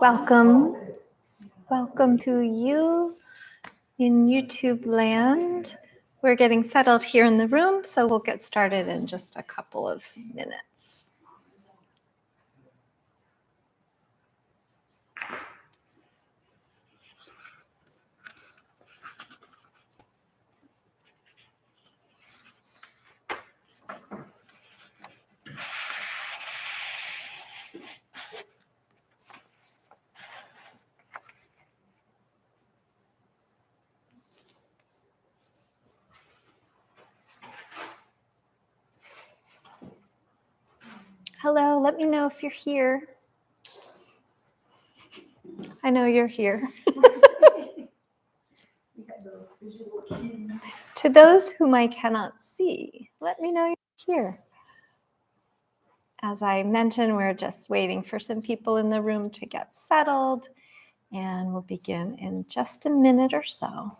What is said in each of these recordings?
Welcome. Welcome to you in YouTube land. We're getting settled here in the room, so we'll get started in just a couple of minutes. Hello, let me know if you're here. I know you're here. To those whom I cannot see, let me know you're here. As I mentioned, we're just waiting for some people in the room to get settled, and we'll begin in just a minute or so.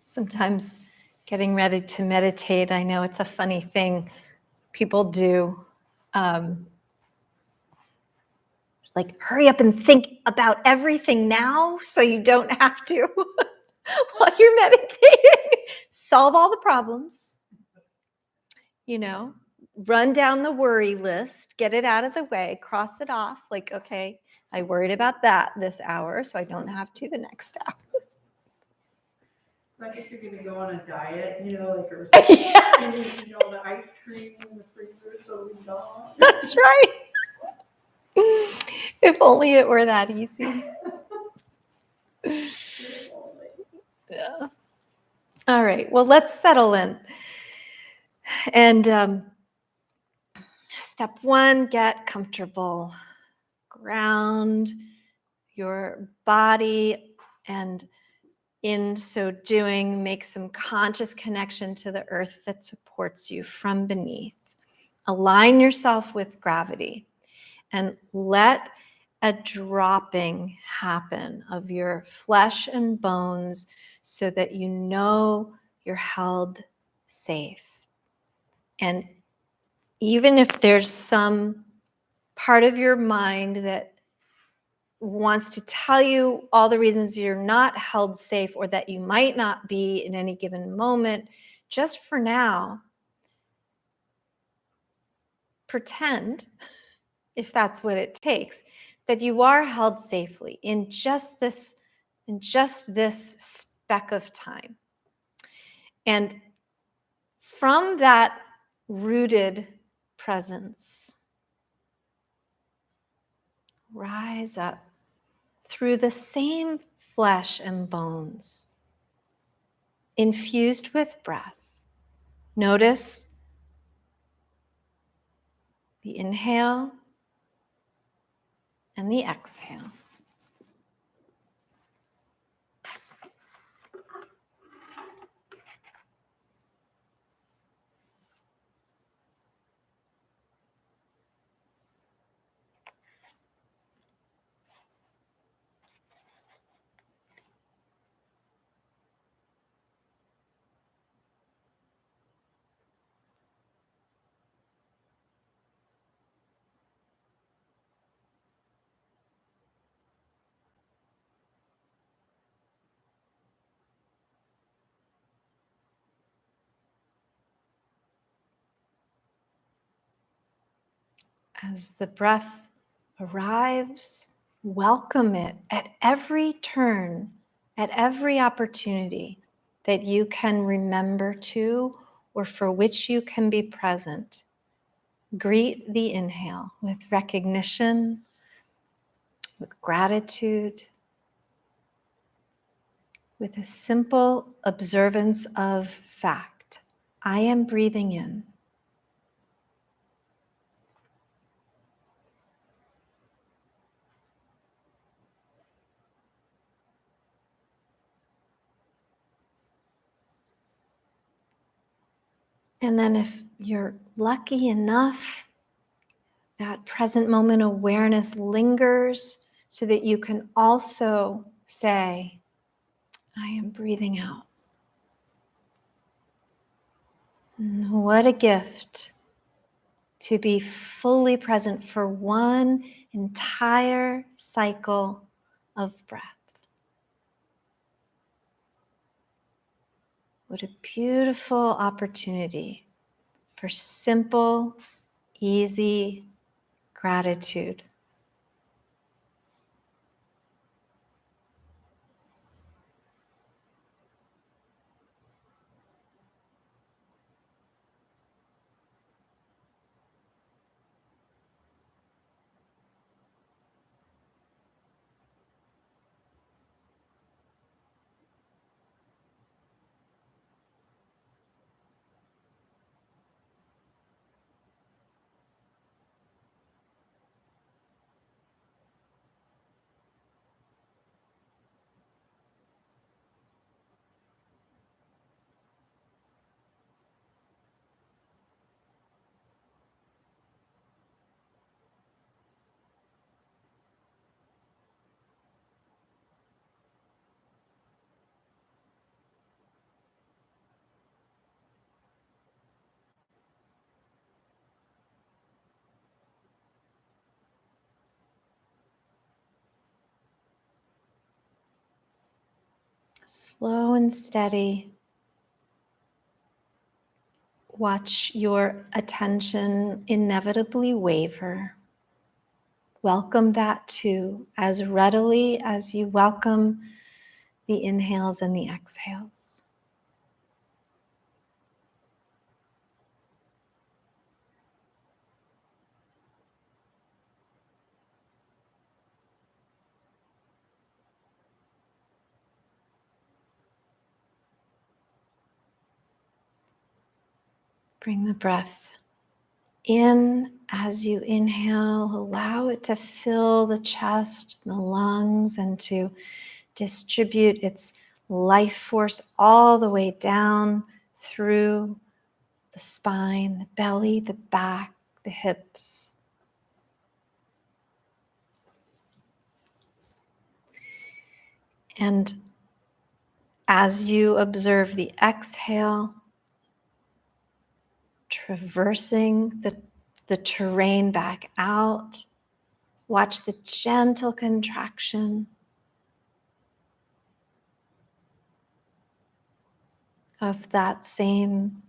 Sometimes getting ready to meditate, I know it's a funny thing people do. Like, hurry up and think about everything now so you don't have to while you're meditating. Solve all the problems, run down the worry list, get it out of the way, cross it off. Like, okay, I worried about that this hour, so I don't have to the next hour. Like if you're going to go on a diet, or yes. The ice cream in the freezer, so we don't. That's right. If only it were that easy. Yeah. All right. Well, let's settle in. And step one, get comfortable. Ground your body, and in so doing, make some conscious connection to the earth that supports you from beneath. Align yourself with gravity and let a dropping happen of your flesh and bones so that you know you're held safe. And even if there's some part of your mind that wants to tell you all the reasons you're not held safe or that you might not be in any given moment, just for now, pretend, if that's what it takes, that you are held safely in just this speck of time. And from that rooted presence, rise up through the same flesh and bones, infused with breath. Notice the inhale and the exhale. As the breath arrives, welcome it at every turn, at every opportunity that you can remember to or for which you can be present. Greet the inhale with recognition, with gratitude, with a simple observance of fact. I am breathing in. And then if you're lucky enough, that present moment awareness lingers so that you can also say, I am breathing out. And what a gift to be fully present for one entire cycle of breath. What a beautiful opportunity for simple, easy gratitude. Slow and steady. Watch your attention inevitably waver. Welcome that too, as readily as you welcome the inhales and the exhales. Bring the breath in as you inhale. Allow it to fill the chest, the lungs, and to distribute its life force all the way down through the spine, the belly, the back, the hips. And as you observe the exhale, traversing the terrain back out, watch the gentle contraction of that same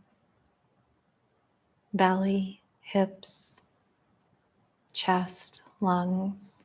belly, hips, chest, lungs.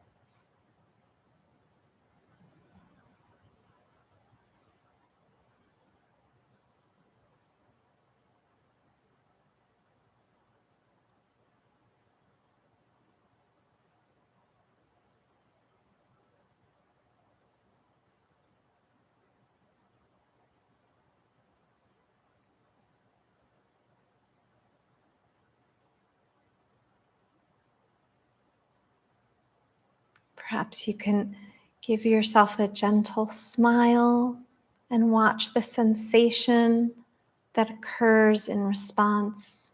Perhaps you can give yourself a gentle smile and watch the sensation that occurs in response.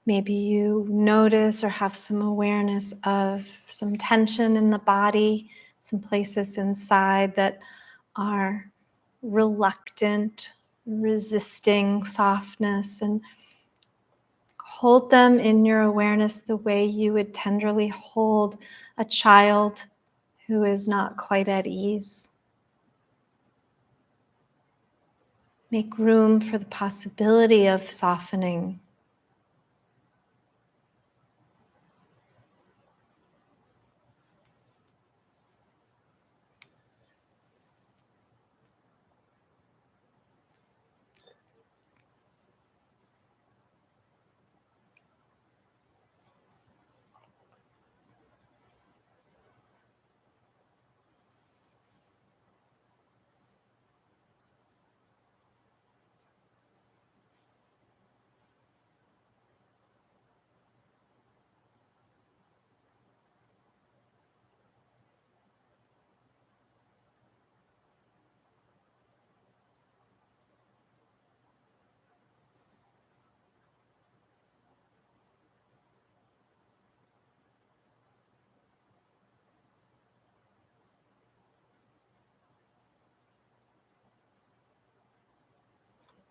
Maybe you notice or have some awareness of some tension in the body, some places inside that are reluctant, resisting softness, and hold them in your awareness the way you would tenderly hold a child who is not quite at ease. Make room for the possibility of softening.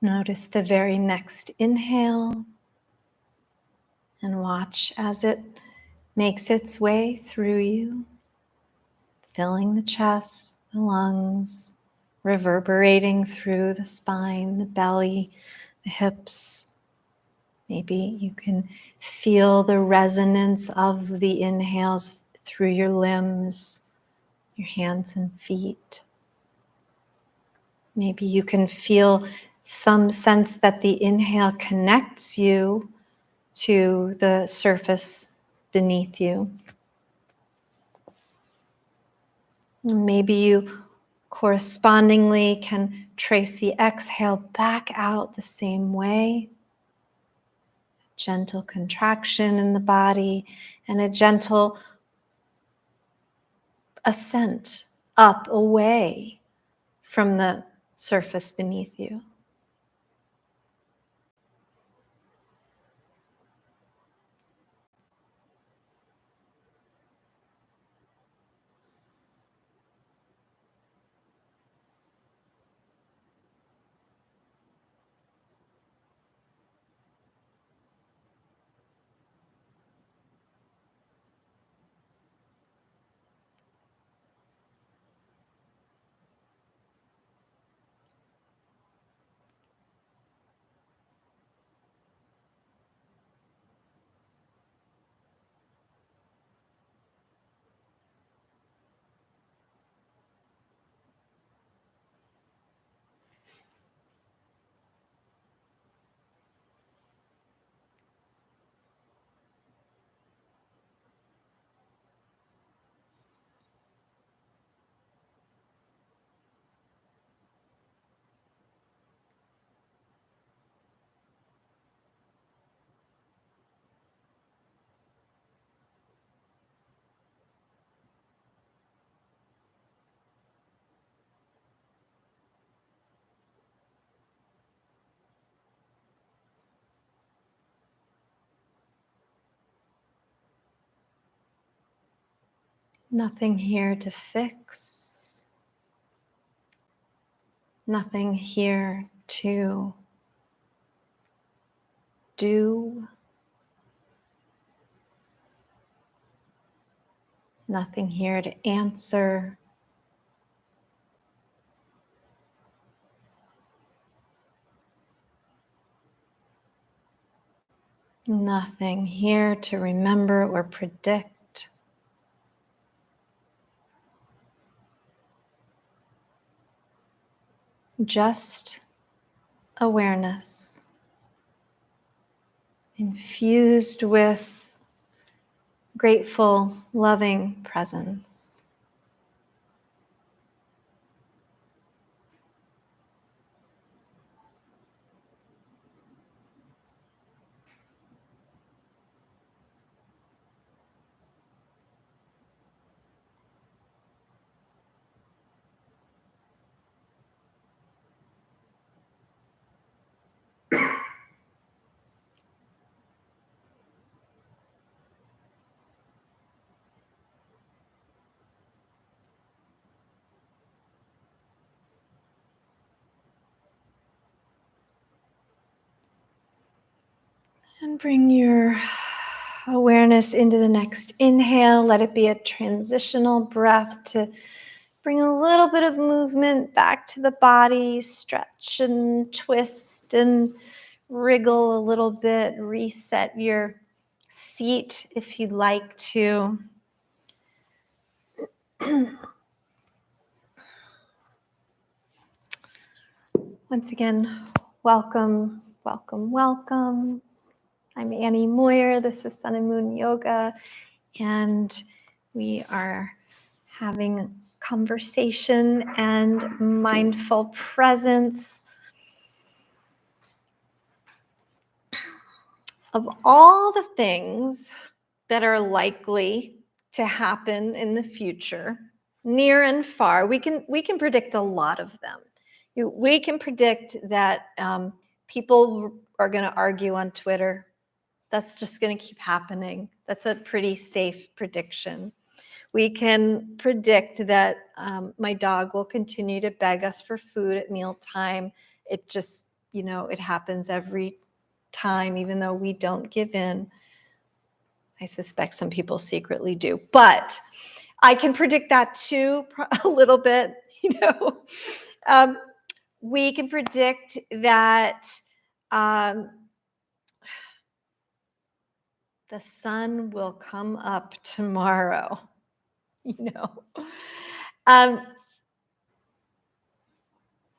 Notice the very next inhale and watch as it makes its way through you, filling the chest, the lungs, reverberating through the spine, the belly, the hips. Maybe you can feel the resonance of the inhales through your limbs, your hands and feet. Maybe you can feel some sense that the inhale connects you to the surface beneath you. Maybe you correspondingly can trace the exhale back out the same way. Gentle contraction in the body and a gentle ascent up, away from the surface beneath you. Nothing here to fix. Nothing here to do. Nothing here to answer. Nothing here to remember or predict. Just awareness infused with grateful, loving presence. Bring your awareness into the next inhale. Let it be a transitional breath to bring a little bit of movement back to the body. Stretch and twist and wriggle a little bit. Reset your seat if you'd like to. Once again, welcome, welcome, welcome. I'm Annie Moyer. This is Sun and Moon Yoga, and we are having conversation and mindful presence. Of all the things that are likely to happen in the future, near and far, we can predict a lot of them. We can predict that people are going to argue on Twitter. That's just going to keep happening. That's a pretty safe prediction. We can predict that my dog will continue to beg us for food at mealtime. It just, it happens every time, even though we don't give in. I suspect some people secretly do, but I can predict that too a little bit. We can predict that the sun will come up tomorrow. And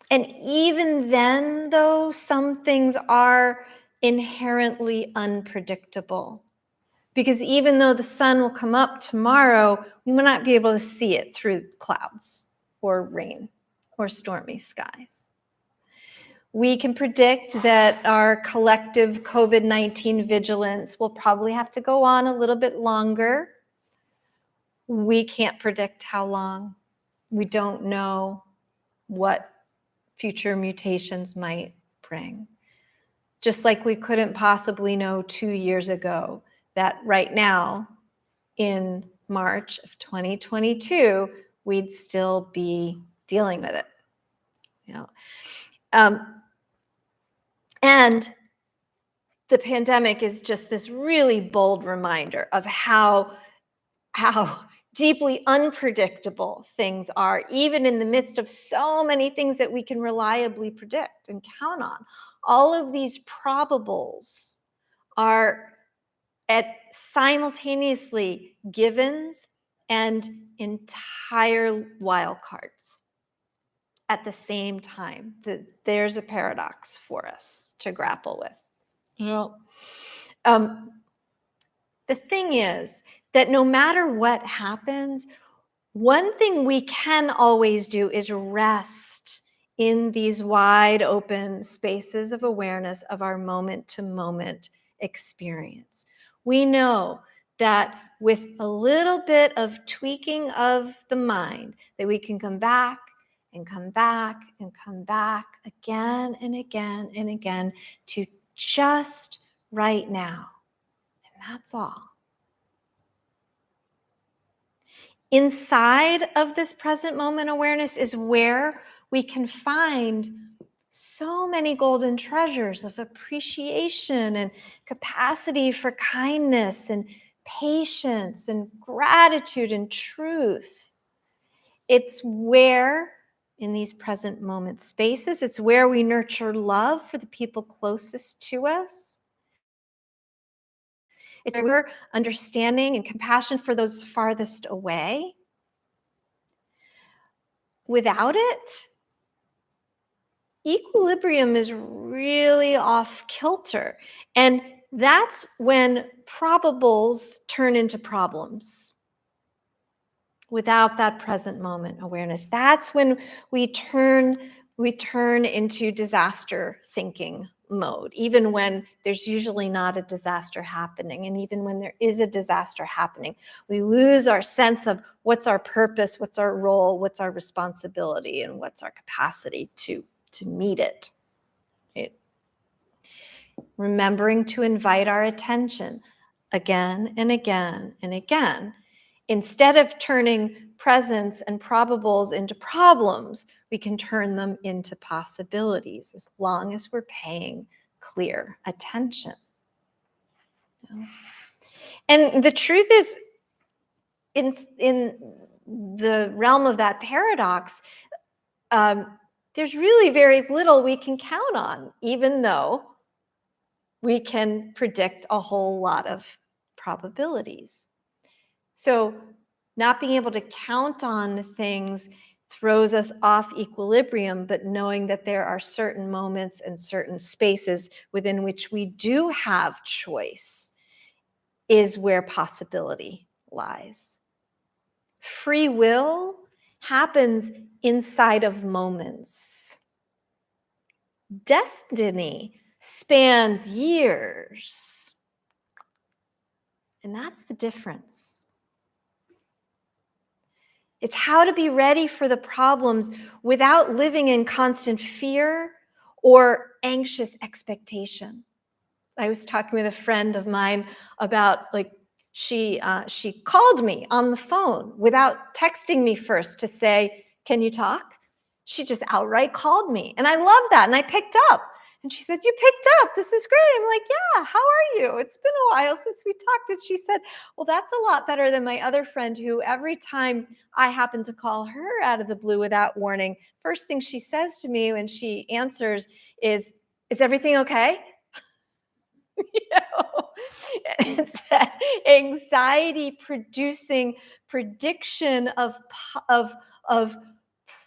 even then, though, some things are inherently unpredictable. Because even though the sun will come up tomorrow, we will not be able to see it through clouds or rain or stormy skies. We can predict that our collective COVID-19 vigilance will probably have to go on a little bit longer. We can't predict how long. We don't know what future mutations might bring. Just like we couldn't possibly know 2 years ago that right now, in March of 2022, we'd still be dealing with it. And the pandemic is just this really bold reminder of how deeply unpredictable things are, even in the midst of so many things that we can reliably predict and count on. All of these probables are at simultaneously givens and entire wild cards at the same time. There's a paradox for us to grapple with. The thing is that no matter what happens, one thing we can always do is rest in these wide open spaces of awareness of our moment-to-moment experience. We know that with a little bit of tweaking of the mind, that we can come back and come back and come back again and again and again to just right now. And that's all. Inside of this present moment awareness is where we can find so many golden treasures of appreciation and capacity for kindness and patience and gratitude and truth. It's where, in these present moment spaces, it's where we nurture love for the people closest to us. It's where we're understanding and compassion for those farthest away. Without it, equilibrium is really off kilter. And that's when probables turn into problems. Without that present moment awareness, that's when we turn into disaster thinking mode, even when there's usually not a disaster happening. And even when there is a disaster happening, we lose our sense of what's our purpose, what's our role, what's our responsibility, and what's our capacity to meet it. Remembering to invite our attention again and again and again. Instead of turning presence and probables into problems, we can turn them into possibilities as long as we're paying clear attention. know? And the truth is, in the realm of that paradox, there's really very little we can count on, even though we can predict a whole lot of probabilities. So not being able to count on things throws us off equilibrium, but knowing that there are certain moments and certain spaces within which we do have choice is where possibility lies. Free will happens inside of moments. Destiny spans years. And that's the difference. It's how to be ready for the problems without living in constant fear or anxious expectation. I was talking with a friend of mine about, like, she called me on the phone without texting me first to say, "Can you talk?" She just outright called me, and I love that, and I picked up. And she said, "You picked up. This is great." I'm like, "Yeah, how are you? It's been a while since we talked." And she said, "Well, that's a lot better than my other friend who every time I happen to call her out of the blue without warning, first thing she says to me when she answers is everything okay?" You know, it's that anxiety producing prediction of of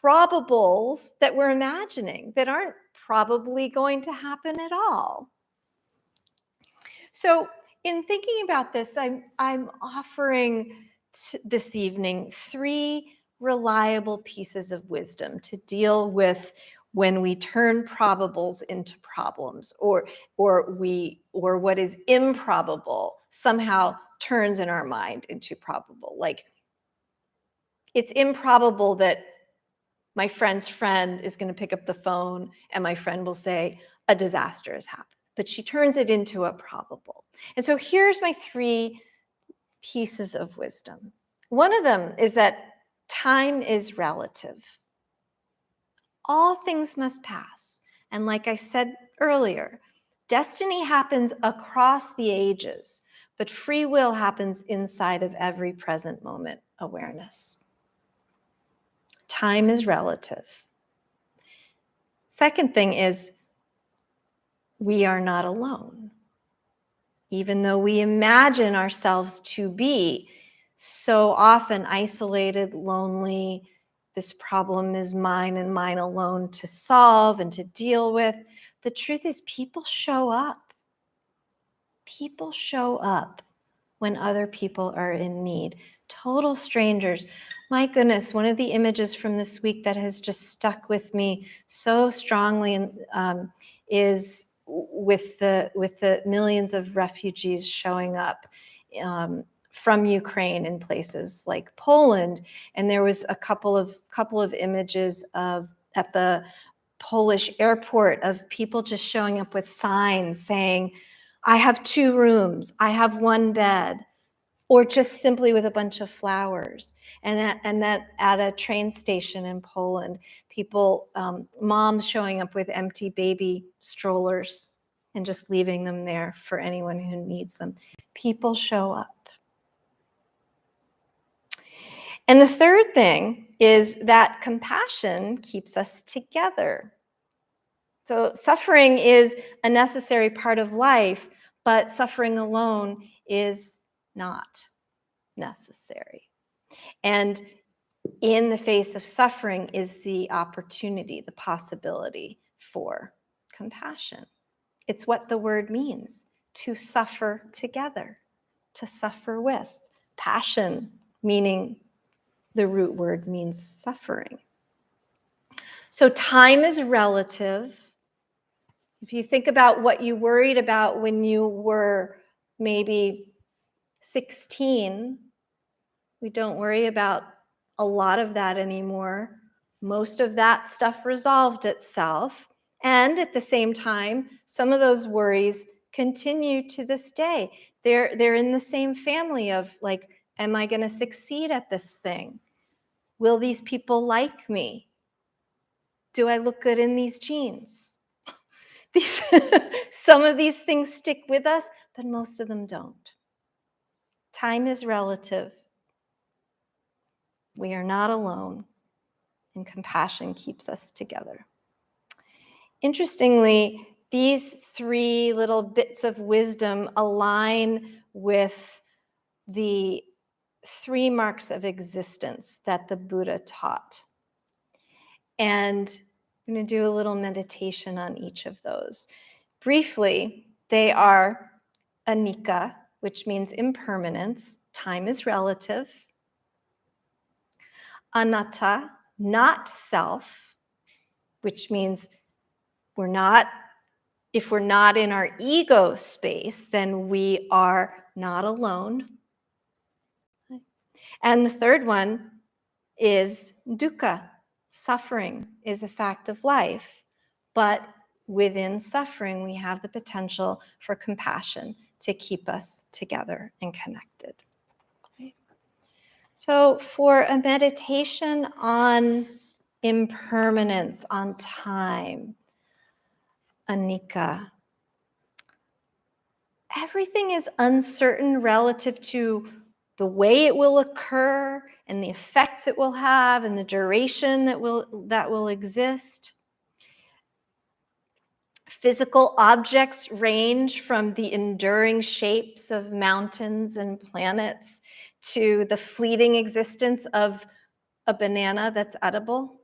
probables that we're imagining that aren't probably going to happen at all. So in thinking about this, I'm offering this evening 3 reliable pieces of wisdom to deal with when we turn probables into problems, or what is improbable somehow turns in our mind into probable. Like, it's improbable that my friend's friend is going to pick up the phone and my friend will say a disaster has happened, but she turns it into a probable. And so here's my 3 pieces of wisdom. One of them is that time is relative. All things must pass. And like I said earlier, destiny happens across the ages, but free will happens inside of every present moment awareness. Time is relative. Second thing is, we are not alone. Even though we imagine ourselves to be so often isolated, lonely, this problem is mine and mine alone to solve and to deal with, the truth is people show up. People show up when other people are in need. Total strangers. My goodness, one of the images from this week that has just stuck with me so strongly is with the millions of refugees showing up from Ukraine in places like Poland. And there was a couple of images at the Polish airport of people just showing up with signs saying, "I have 2 rooms, I have 1 bed," or just simply with a bunch of flowers. And that at a train station in Poland, people, moms showing up with empty baby strollers and just leaving them there for anyone who needs them. People show up. And the third thing is that compassion keeps us together. So suffering is a necessary part of life, but suffering alone is not necessary. And in the face of suffering is the opportunity, the possibility for compassion. It's what the word means, to suffer together, to suffer with. Passion, meaning the root word means suffering. So time is relative. If you think about what you worried about when you were maybe 16, we don't worry about a lot of that anymore. Most of that stuff resolved itself. And at the same time, some of those worries continue to this day. They're in the same family of, like, am I going to succeed at this thing? Will these people like me? Do I look good in these jeans? these some of these things stick with us, but most of them don't. Time is relative. We are not alone, and compassion keeps us together. Interestingly, these three little bits of wisdom align with the three marks of existence that the Buddha taught. And I'm going to do a little meditation on each of those. Briefly, they are anicca, which means impermanence. Time is relative. Anatta, not self, which means if we're not in our ego space, then we are not alone. And the third one is dukkha. Suffering is a fact of life, but within suffering, we have the potential for compassion to keep us together and connected. Okay. So for a meditation on impermanence, on time, anicca, everything is uncertain relative to the way it will occur and the effects it will have and the duration that will exist. Physical objects range from the enduring shapes of mountains and planets to the fleeting existence of a banana that's edible.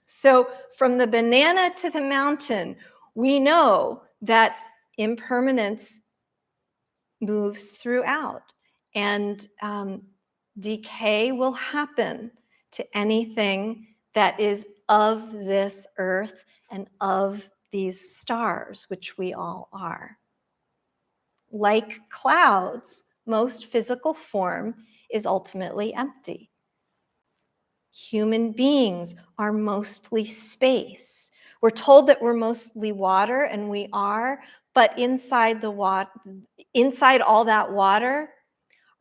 So from the banana to the mountain, we know that impermanence moves throughout, and decay will happen to anything that is of this earth and of these stars, which we all are. Like clouds, most physical form is ultimately empty. Human beings are mostly space. We're told that we're mostly water, and we are, but inside all that water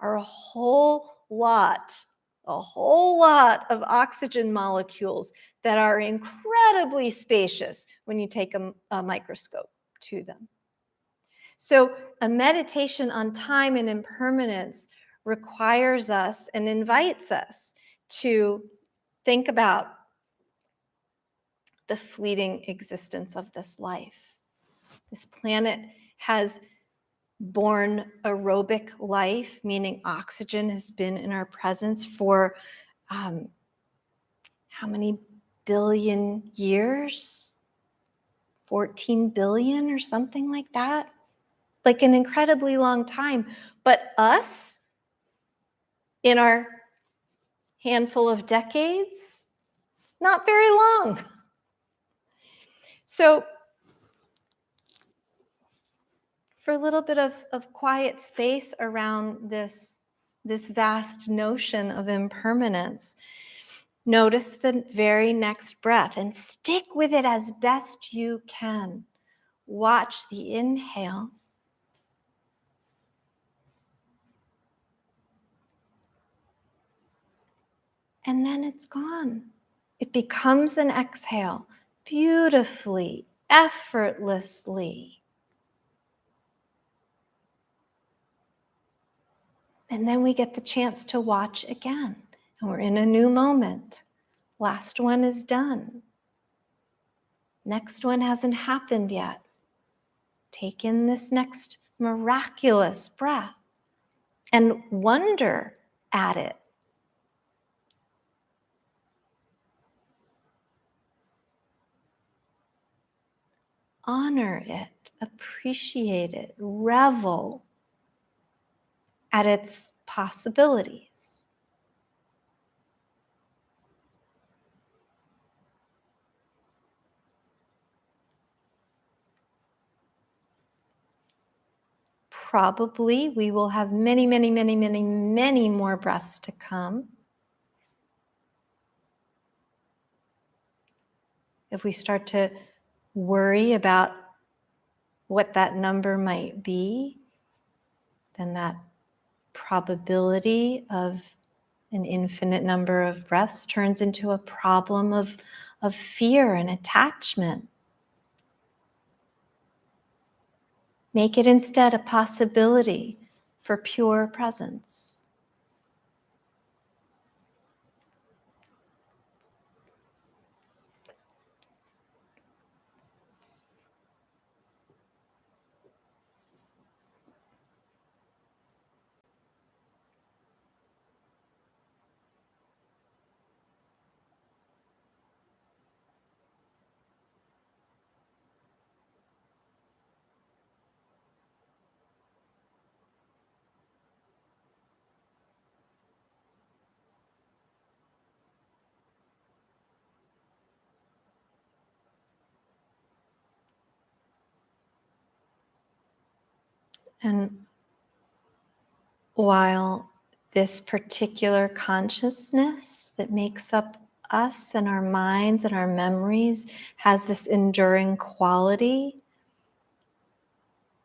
are a whole lot of oxygen molecules that are incredibly spacious when you take a microscope to them. So a meditation on time and impermanence requires us and invites us to think about the fleeting existence of this life. This planet has borne aerobic life, meaning oxygen has been in our presence for how many billion years? 14 billion or something like that? Like an incredibly long time. But us, in our handful of decades, not very long. So for a little bit of quiet space around this vast notion of impermanence, notice the very next breath and stick with it as best you can. Watch the inhale. And then it's gone. It becomes an exhale, beautifully, effortlessly. And then we get the chance to watch again. And we're in a new moment. Last one is done. Next one hasn't happened yet. Take in this next miraculous breath and wonder at it. Honor it, appreciate it, revel at its possibilities. Probably we will have many, many, many, many, many more breaths to come. If we start to worry about what that number might be, then that probability of an infinite number of breaths turns into a problem of fear and attachment. Make it instead a possibility for pure presence. And while this particular consciousness that makes up us and our minds and our memories has this enduring quality,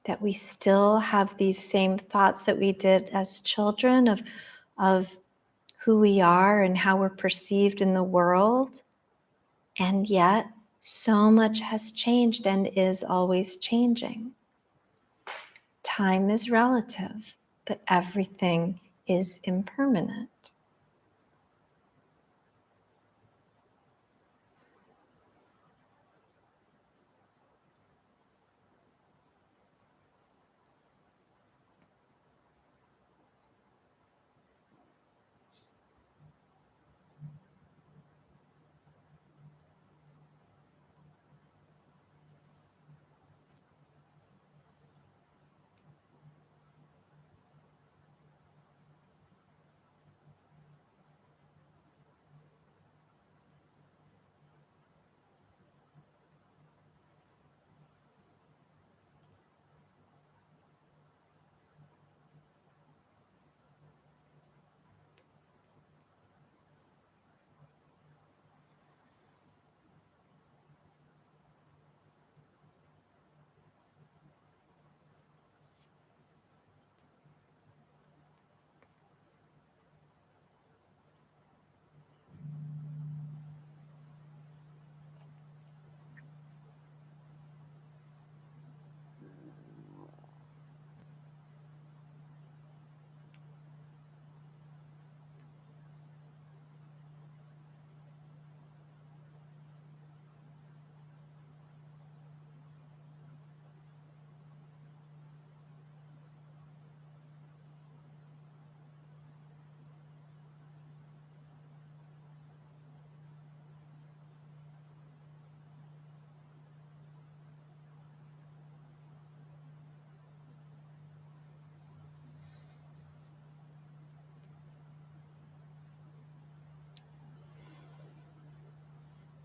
that we still have these same thoughts that we did as children of who we are and how we're perceived in the world. And yet, so much has changed and is always changing. Time is relative, but everything is impermanent.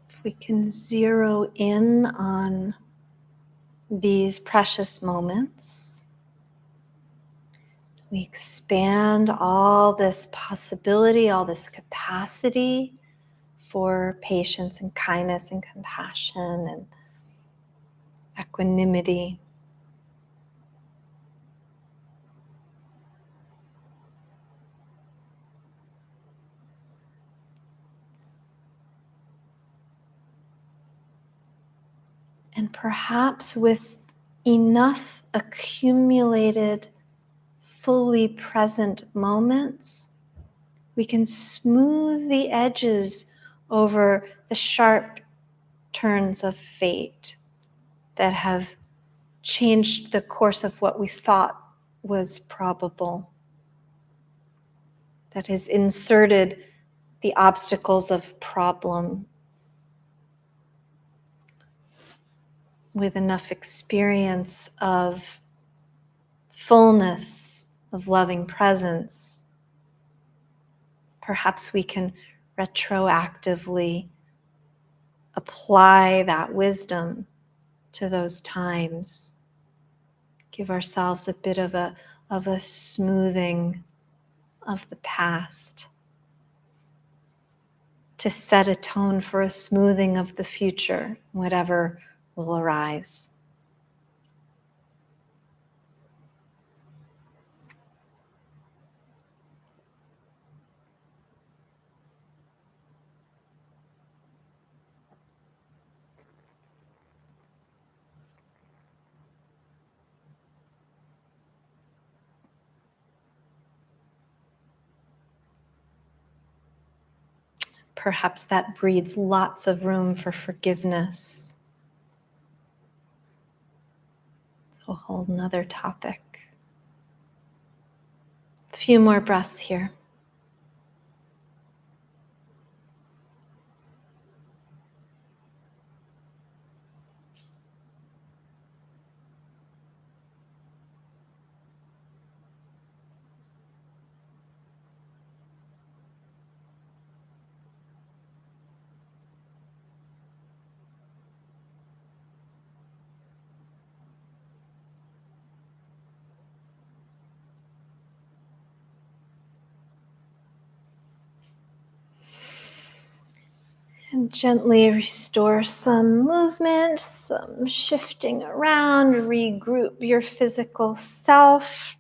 If we can zero in on these precious moments, we expand all this possibility, all this capacity for patience and kindness and compassion and equanimity. And perhaps with enough accumulated, fully present moments, we can smooth the edges over the sharp turns of fate that have changed the course of what we thought was probable, that has inserted the obstacles of problem with enough experience of fullness, of loving presence. Perhaps we can retroactively apply that wisdom to those times. Give ourselves a bit of a smoothing of the past to set a tone for a smoothing of the future, whatever will arise. perhaps that breeds lots of room for forgiveness. So a whole nother topic. A few more breaths here. And gently restore some movement, some shifting around, regroup your physical self.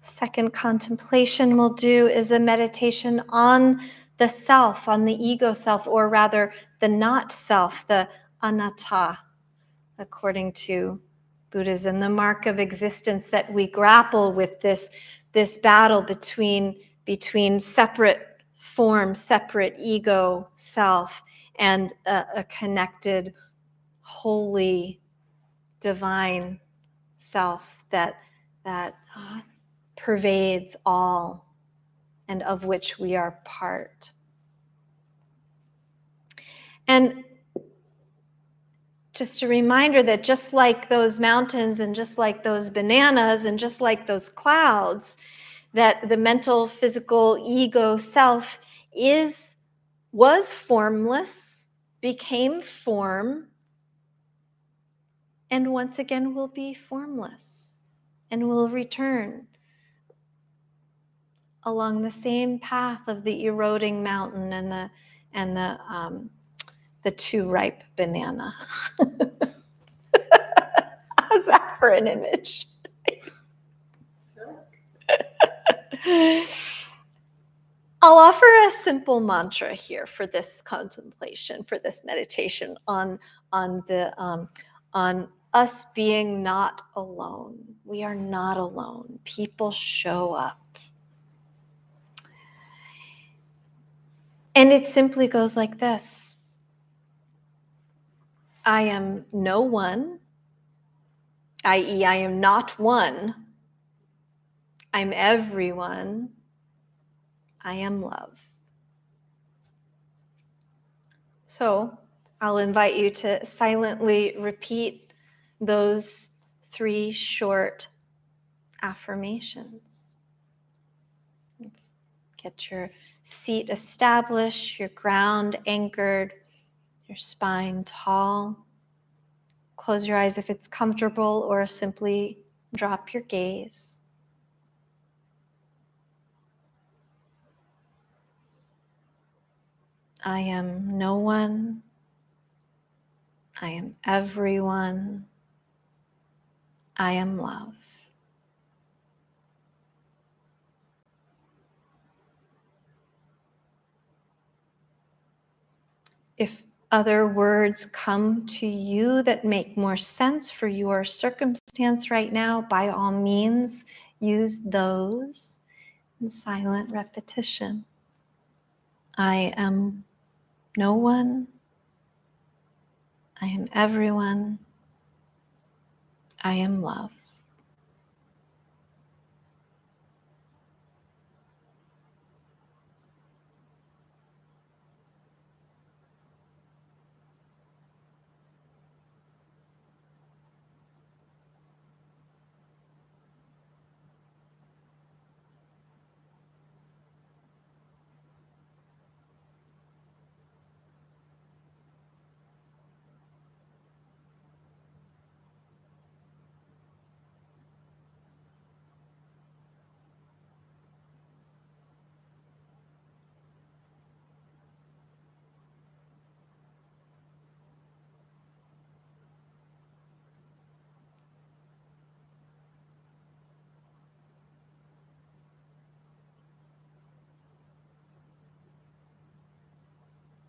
Second contemplation we'll do is a meditation on the self, on the ego self, or rather the not self, the anatta, according to Buddhism, the mark of existence, that we grapple with this battle between separate form, separate ego self, and a connected, holy, divine self that pervades all and of which we are part. And just a reminder that just like those mountains and just like those bananas and just like those clouds, that the mental, physical, ego self was formless, became form, and once again will be formless and will return along the same path of the eroding mountain and the too ripe banana. How's that for an image? I'll offer a simple mantra here for this contemplation, for this meditation on us being not alone. We are not alone. People show up. And it simply goes like this. I am no one, i.e., I am not one. I'm everyone. I am love. So I'll invite you to silently repeat those 3 short affirmations. Get your seat established, your ground anchored, your spine tall. Close your eyes if it's comfortable, or simply drop your gaze. I am no one. I am everyone. I am love. If other words come to you that make more sense for your circumstance right now, by all means, use those in silent repetition. I am no one. I am everyone. I am love.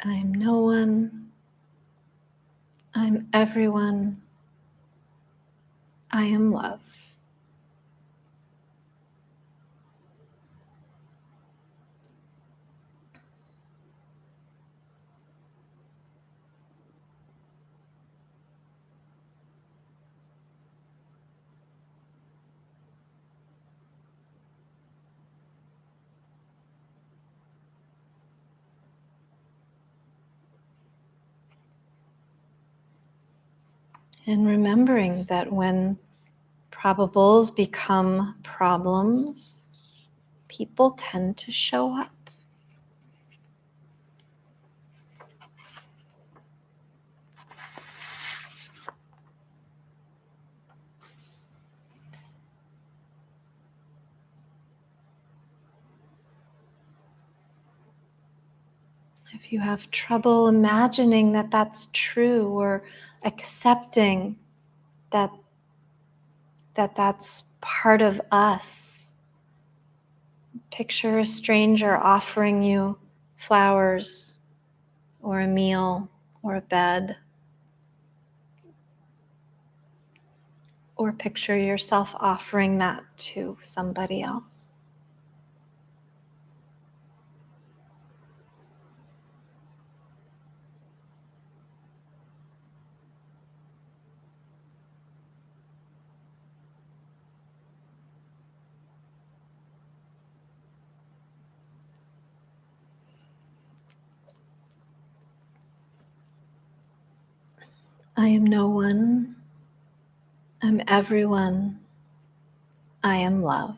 I am no one. I'm everyone. I am love. And remembering that when probables become problems, people tend to show up. If you have trouble imagining that that's true or accepting that that's part of us, picture a stranger offering you flowers or a meal or a bed, or picture yourself offering that to somebody else. I am no one. I'm everyone. I am love.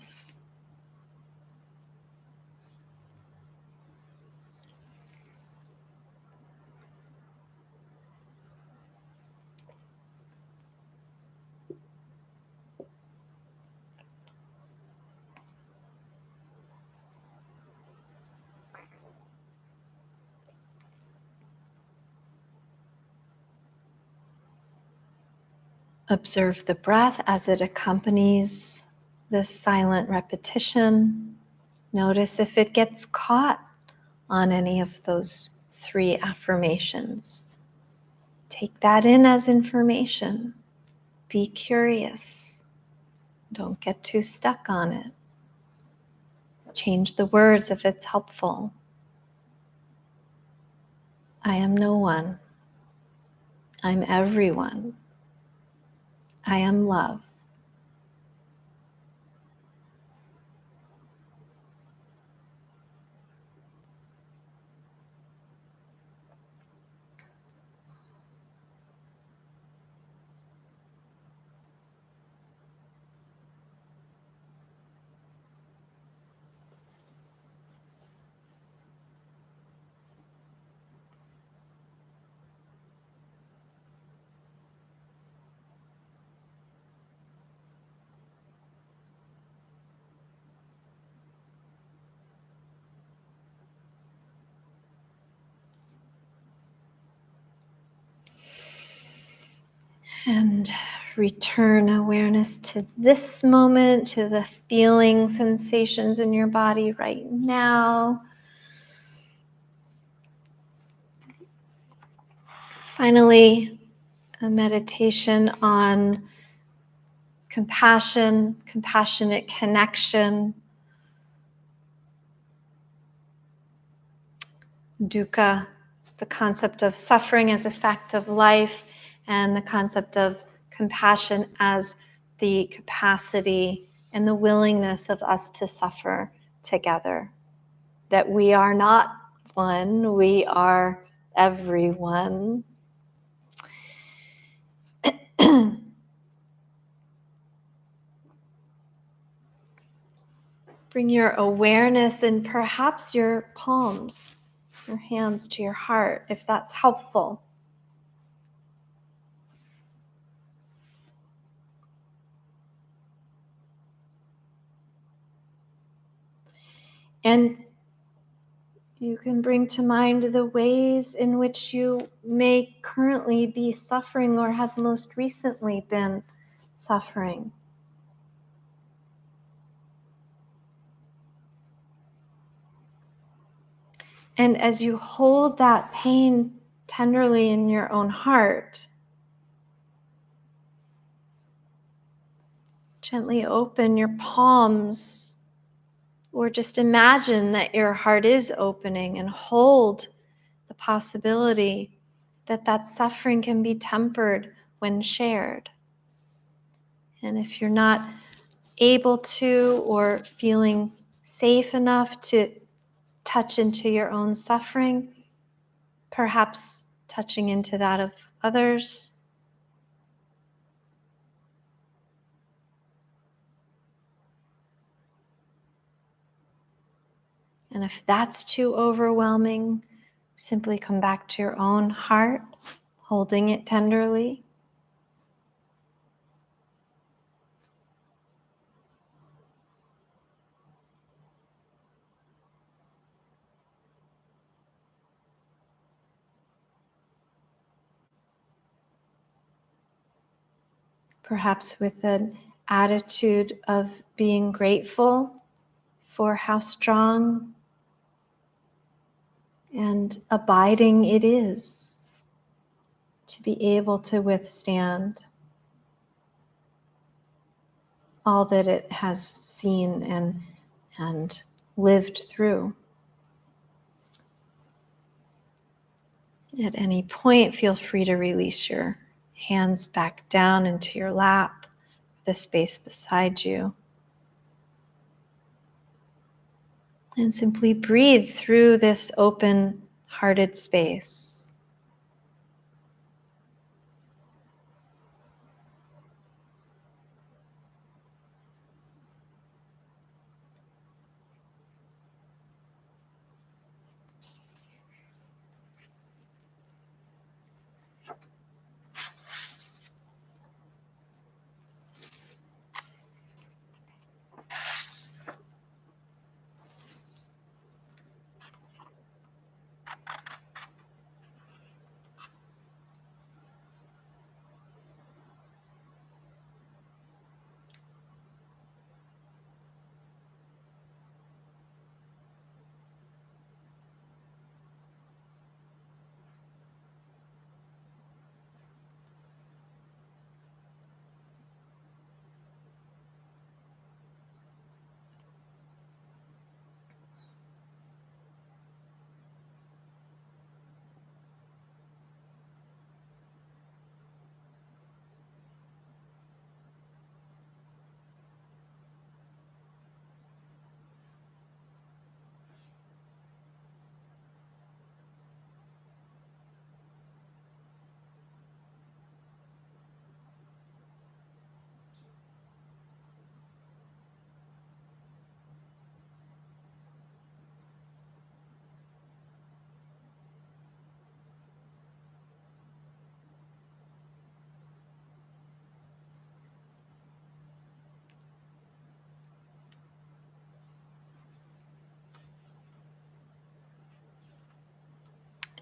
Observe the breath as it accompanies this silent repetition. Notice if it gets caught on any of those 3 affirmations. Take that in as information. Be curious. Don't get too stuck on it. Change the words if it's helpful. I am no one. I'm everyone. I am love. And return awareness to this moment, to the feeling sensations in your body right now. Finally, a meditation on compassion, compassionate connection, dukkha, the concept of suffering as a fact of life, and the concept of compassion as the capacity and the willingness of us to suffer together. That we are not one, we are everyone. Bring your awareness and perhaps your palms, your hands to your heart, if that's helpful. And you can bring to mind the ways in which you may currently be suffering or have most recently been suffering. And as you hold that pain tenderly in your own heart, gently open your palms, or just imagine that your heart is opening, and hold the possibility that that suffering can be tempered when shared. And if you're not able to or feeling safe enough to touch into your own suffering, perhaps touching into that of others, And if that's too overwhelming, simply come back to your own heart, holding it tenderly. Perhaps with an attitude of being grateful for how strong and abiding it is to be able to withstand all that it has seen and lived through. At any point, feel free to release your hands back down into your lap, the space beside you. And simply breathe through this open-hearted space.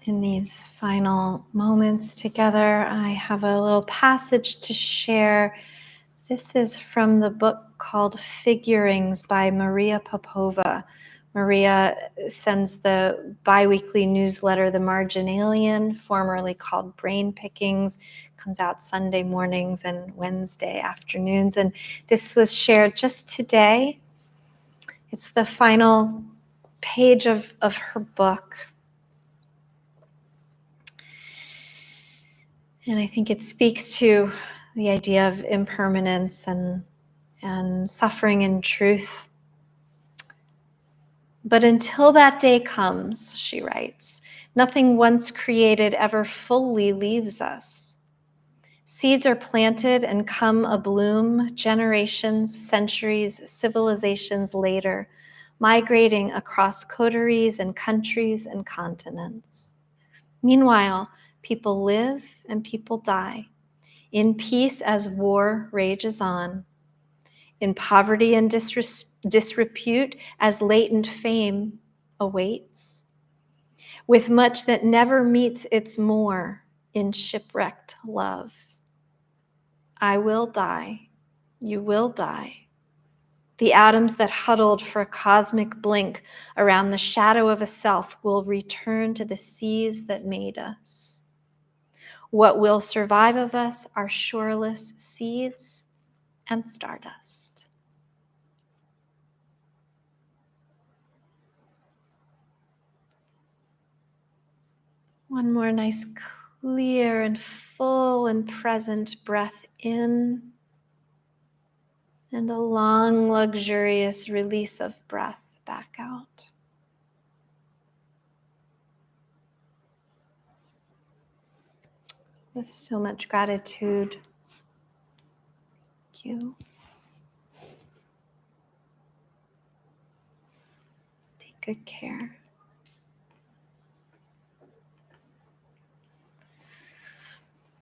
In these final moments together, I have a little passage to share. This is from the book called Figurings by Maria Popova. Maria sends the biweekly newsletter, The Marginalian, formerly called Brain Pickings, comes out Sunday mornings and Wednesday afternoons. And this was shared just today. It's the final page of her book. And I think it speaks to the idea of impermanence and suffering in truth. But until that day comes, she writes, nothing once created ever fully leaves us. Seeds are planted and come abloom generations, centuries, civilizations later, migrating across coteries and countries and continents. Meanwhile, people live and people die, in peace as war rages on, in poverty and disrepute as latent fame awaits, with much that never meets its more in shipwrecked love. I will die, you will die. The atoms that huddled for a cosmic blink around the shadow of a self will return to the seas that made us. What will survive of us are shoreless seeds and stardust. One more nice, clear and full and present breath in, and a long, luxurious release of breath back out. With so much gratitude. Thank you. Take Good care.